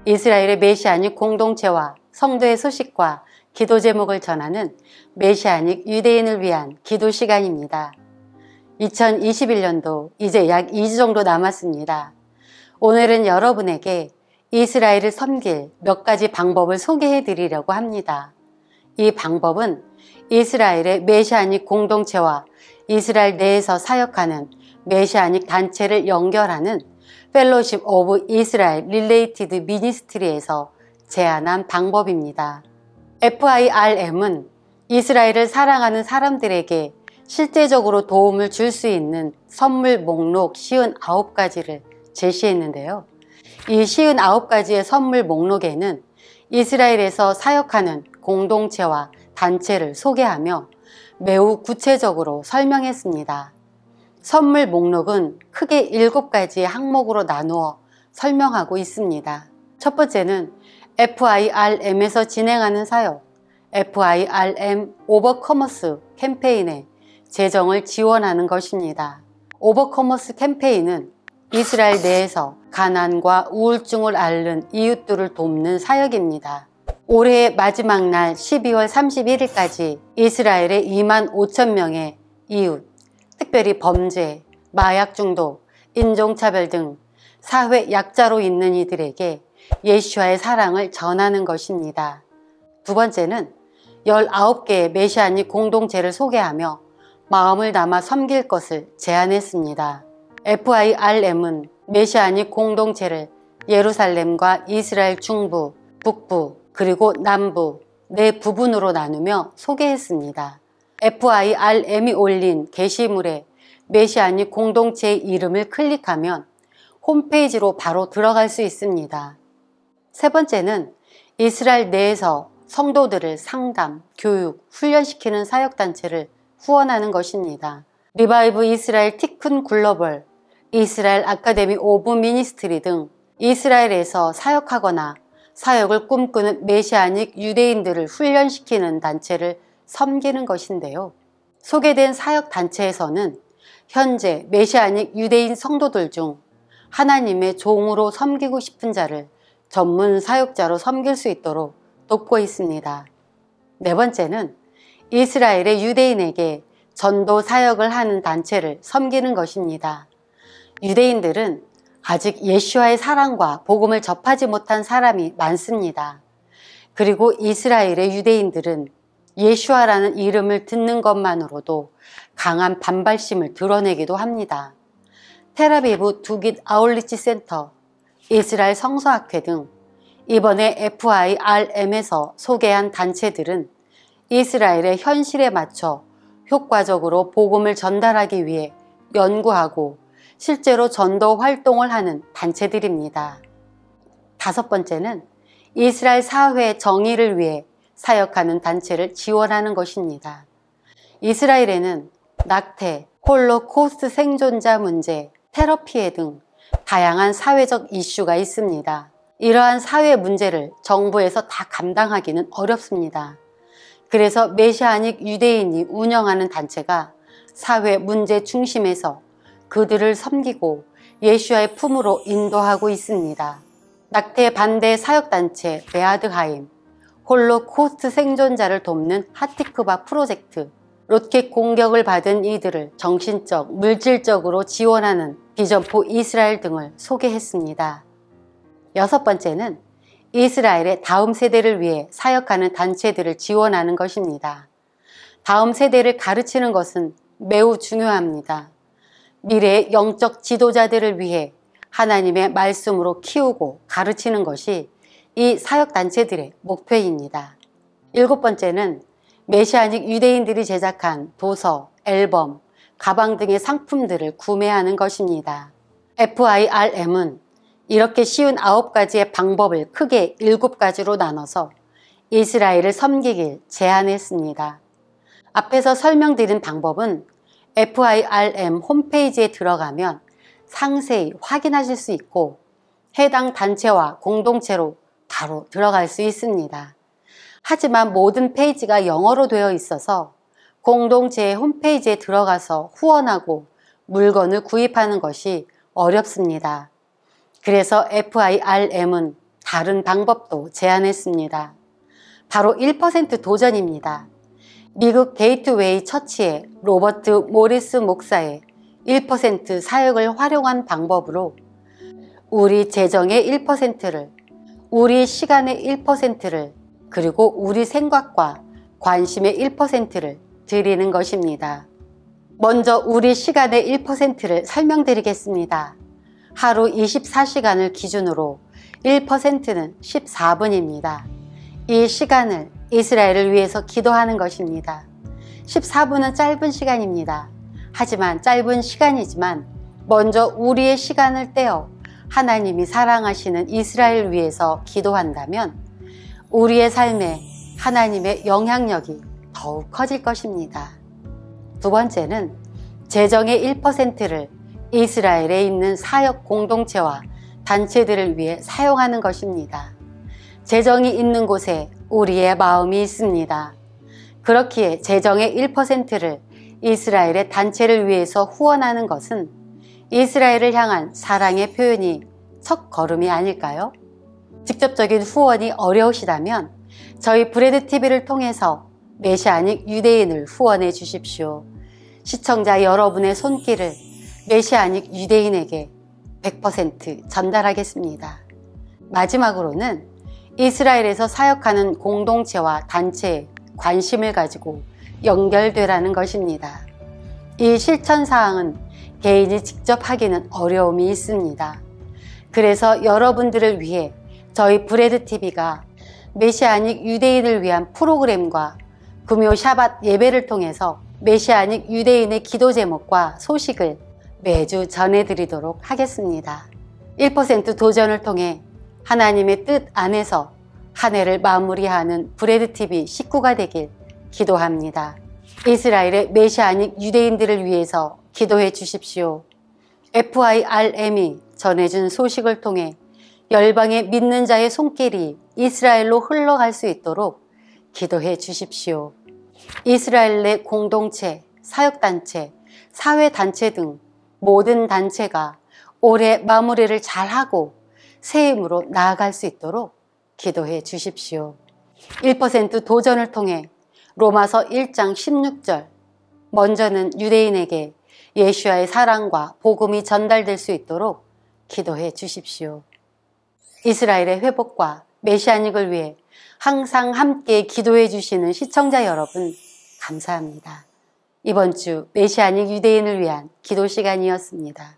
이스라엘의 메시아닉 공동체와 성도의 소식과 기도 제목을 전하는 메시아닉 유대인을 위한 기도 시간입니다. 2021년도 이제 약 2주 정도 남았습니다. 오늘은 여러분에게 이스라엘을 섬길 몇 가지 방법을 소개해 드리려고 합니다. 이 방법은 이스라엘의 메시아닉 공동체와 이스라엘 내에서 사역하는 메시아닉 단체를 연결하는 펠로십 오브 이스라엘 릴레이티드 미니스트리에서 제안한 방법입니다. FIRM은 이스라엘을 사랑하는 사람들에게 실제적으로 도움을 줄 수 있는 선물 목록 59가지를 제시했는데요. 이 59가지의 선물 목록에는 이스라엘에서 사역하는 공동체와 단체를 소개하며 매우 구체적으로 설명했습니다. 선물 목록은 크게 7가지의 항목으로 나누어 설명하고 있습니다. 첫 번째는 FIRM에서 진행하는 사역, FIRM 오버커머스 캠페인의 재정을 지원하는 것입니다. 오버커머스 캠페인은 이스라엘 내에서 가난과 우울증을 앓는 이웃들을 돕는 사역입니다. 올해의 마지막 날 12월 31일까지 이스라엘의 25,000명의 이웃, 특별히 범죄, 마약 중독, 인종차별 등 사회 약자로 있는 이들에게 예수와의 사랑을 전하는 것입니다. 두 번째는 19개의 메시아닉 공동체를 소개하며 마음을 담아 섬길 것을 제안했습니다. FIRM은 메시아닉 공동체를 예루살렘과 이스라엘 중부, 북부, 그리고 남부 네 부분으로 나누며 소개했습니다. FIRM이 올린 게시물에 메시아닉 공동체의 이름을 클릭하면 홈페이지로 바로 들어갈 수 있습니다. 세 번째는 이스라엘 내에서 성도들을 상담, 교육, 훈련시키는 사역단체를 후원하는 것입니다. 리바이브 이스라엘 티큰 글로벌, 이스라엘 아카데미 오브 미니스트리 등 이스라엘에서 사역하거나 사역을 꿈꾸는 메시아닉 유대인들을 훈련시키는 단체를 섬기는 것인데요. 소개된 사역단체에서는 현재 메시아닉 유대인 성도들 중 하나님의 종으로 섬기고 싶은 자를 전문 사역자로 섬길 수 있도록 돕고 있습니다. 네 번째는 이스라엘의 유대인에게 전도 사역을 하는 단체를 섬기는 것입니다. 유대인들은 아직 예수와의 사랑과 복음을 접하지 못한 사람이 많습니다. 그리고 이스라엘의 유대인들은 예수와라는 이름을 듣는 것만으로도 강한 반발심을 드러내기도 합니다. 텔아비브 두깃 아울리치 센터, 이스라엘 성서학회 등 이번에 FIRM에서 소개한 단체들은 이스라엘의 현실에 맞춰 효과적으로 복음을 전달하기 위해 연구하고 실제로 전도 활동을 하는 단체들입니다. 다섯 번째는 이스라엘 사회의 정의를 위해 사역하는 단체를 지원하는 것입니다. 이스라엘에는 낙태, 홀로코스트 생존자 문제, 테러 피해 등 다양한 사회적 이슈가 있습니다. 이러한 사회 문제를 정부에서 다 감당하기는 어렵습니다. 그래서 메시아닉 유대인이 운영하는 단체가 사회 문제 중심에서 그들을 섬기고 예수와의 품으로 인도하고 있습니다. 낙태 반대 사역단체 베아드하임, 홀로코스트 생존자를 돕는 하티크바 프로젝트, 로켓 공격을 받은 이들을 정신적, 물질적으로 지원하는 비전포 이스라엘 등을 소개했습니다. 6번째는 이스라엘의 다음 세대를 위해 사역하는 단체들을 지원하는 것입니다. 다음 세대를 가르치는 것은 매우 중요합니다. 미래의 영적 지도자들을 위해 하나님의 말씀으로 키우고 가르치는 것이 이 사역단체들의 목표입니다. 7번째는 메시아닉 유대인들이 제작한 도서, 앨범, 가방 등의 상품들을 구매하는 것입니다. FIRM은 이렇게 쉬운 9가지의 방법을 크게 7가지로 나눠서 이스라엘을 섬기길 제안했습니다. 앞에서 설명드린 방법은 FIRM 홈페이지에 들어가면 상세히 확인하실 수 있고 해당 단체와 공동체로 바로 들어갈 수 있습니다. 하지만 모든 페이지가 영어로 되어 있어서 공동체의 홈페이지에 들어가서 후원하고 물건을 구입하는 것이 어렵습니다. 그래서 FIRM은 다른 방법도 제안했습니다. 바로 1% 도전입니다. 미국 게이트웨이 처치의 로버트 모리스 목사의 1% 사역을 활용한 방법으로 우리 재정의 1%를, 우리 시간의 1%를, 그리고 우리 생각과 관심의 1%를 드리는 것입니다. 먼저 우리 시간의 1%를 설명드리겠습니다. 하루 24시간을 기준으로 1%는 14분입니다. 이 시간을 이스라엘을 위해서 기도하는 것입니다. 14분은 짧은 시간입니다. 하지만 짧은 시간이지만 먼저 우리의 시간을 떼어 하나님이 사랑하시는 이스라엘을 위해서 기도한다면 우리의 삶에 하나님의 영향력이 더욱 커질 것입니다. 2번째는 재정의 1%를 이스라엘에 있는 사역 공동체와 단체들을 위해 사용하는 것입니다. 재정이 있는 곳에 우리의 마음이 있습니다. 그렇기에 재정의 1%를 이스라엘의 단체를 위해서 후원하는 것은 이스라엘을 향한 사랑의 표현이 첫 걸음이 아닐까요? 직접적인 후원이 어려우시다면 저희 브레드TV를 통해서 메시아닉 유대인을 후원해 주십시오. 시청자 여러분의 손길을 메시아닉 유대인에게 100% 전달하겠습니다. 마지막으로는 이스라엘에서 사역하는 공동체와 단체에 관심을 가지고 연결되라는 것입니다. 이 실천사항은 개인이 직접 하기는 어려움이 있습니다. 그래서 여러분들을 위해 저희 브레드TV가 메시아닉 유대인을 위한 프로그램과 금요 샤밧 예배를 통해서 메시아닉 유대인의 기도 제목과 소식을 매주 전해드리도록 하겠습니다. 1% 도전을 통해 하나님의 뜻 안에서 한 해를 마무리하는 브레드TV 식구가 되길 기도합니다. 이스라엘의 메시아닉 유대인들을 위해서 기도해 주십시오. FIRM이 전해준 소식을 통해 열방의 믿는 자의 손길이 이스라엘로 흘러갈 수 있도록 기도해 주십시오. 이스라엘 내 공동체, 사역단체, 사회단체 등 모든 단체가 올해 마무리를 잘하고 새 힘으로 나아갈 수 있도록 기도해 주십시오. 1% 도전을 통해 로마서 1장 16절 먼저는 유대인에게 예수와의 사랑과 복음이 전달될 수 있도록 기도해 주십시오. 이스라엘의 회복과 메시아닉을 위해 항상 함께 기도해 주시는 시청자 여러분 감사합니다. 이번 주 메시아닉 유대인을 위한 기도 시간이었습니다.